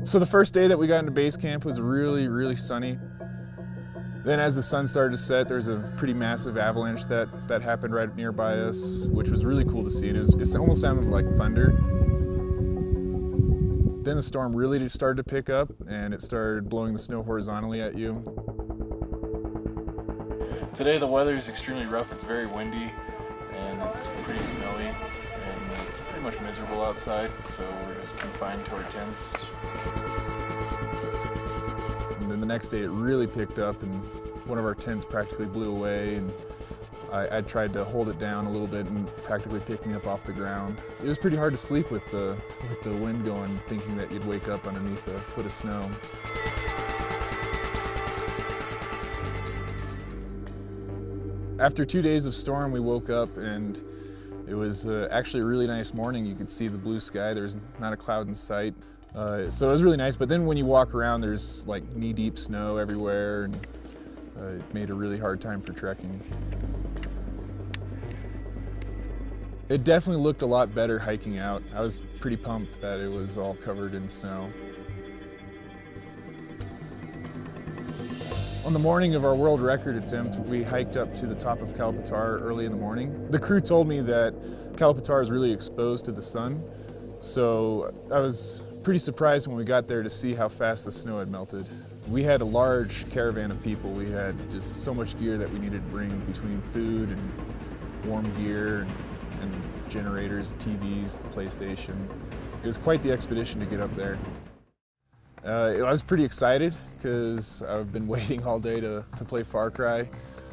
So the first day that we got into base camp was really sunny. Then as the sun started to set, there was a pretty massive avalanche that happened right nearby us, which was really cool to see. It almost sounded like thunder. Then the storm really just started to pick up, and it started blowing the snow horizontally at you. Today the weather is extremely rough. It's very windy, and it's pretty snowy, and it's pretty much miserable outside, so we're just confined to our tents. And then the next day it really picked up, and one of our tents practically blew away, and I tried to hold it down a little bit and practically picked me up off the ground. It was pretty hard to sleep with the wind going, thinking that you'd wake up underneath a foot of snow. After 2 days of storm, we woke up and it was actually a really nice morning. You could see the blue sky. There was not a cloud in sight. So it was really nice, but then when you walk around, there's like knee-deep snow everywhere, and it made a really hard time for trekking. It definitely looked a lot better hiking out. I was pretty pumped that it was all covered in snow. On the morning of our world record attempt, we hiked up to the top of Kalapatar early in the morning. The crew told me that Kalapatar is really exposed to the sun, so I was pretty surprised when we got there to see how fast the snow had melted. We had a large caravan of people. We had just so much gear that we needed to bring between food and warm gear and generators, TVs, the PlayStation. It was quite the expedition to get up there. I was pretty excited because I've been waiting all day to play Far Cry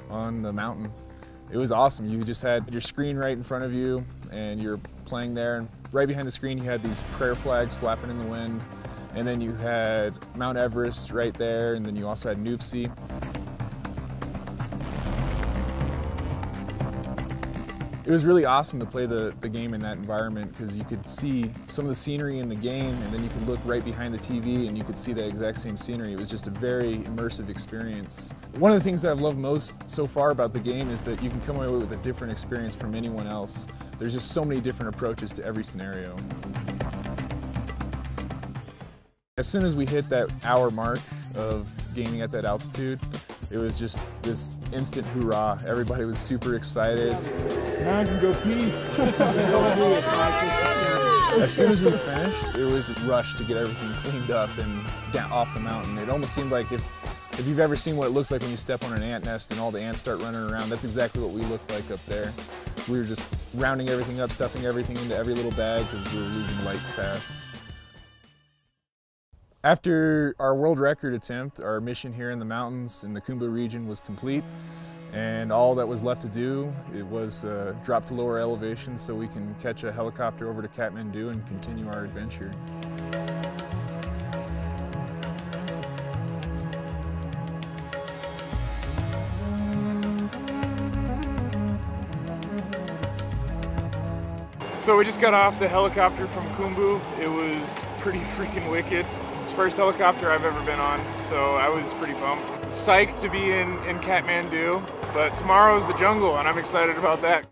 on the mountain. It was awesome. You just had your screen right in front of you and you're playing there, and right behind the screen you had these prayer flags flapping in the wind, and then you had Mount Everest right there, and then you also had Noopsy. It was really awesome to play the game in that environment because you could see some of the scenery in the game, and then you could look right behind the TV and you could see the exact same scenery. It was just a very immersive experience. One of the things that I've loved most so far about the game is that you can come away with a different experience from anyone else. There's just so many different approaches to every scenario. As soon as we hit that hour mark of gaming at that altitude, it was just this instant hoorah. Everybody was super excited. Now I can go pee. As soon as we finished, it was a rush to get everything cleaned up and down off the mountain. It almost seemed like if you've ever seen what it looks like when you step on an ant nest and all the ants start running around, that's exactly what we looked like up there. We were just rounding everything up, stuffing everything into every little bag because we were losing light fast. After our world record attempt, our mission here in the mountains in the Khumbu region was complete, and all that was left to do, it was drop to lower elevation so we can catch a helicopter over to Kathmandu and continue our adventure. So we just got off the helicopter from Khumbu. It was pretty freaking wicked. It's the first helicopter I've ever been on, so I was pretty pumped. Psyched to be in Kathmandu, but tomorrow's the jungle and I'm excited about that.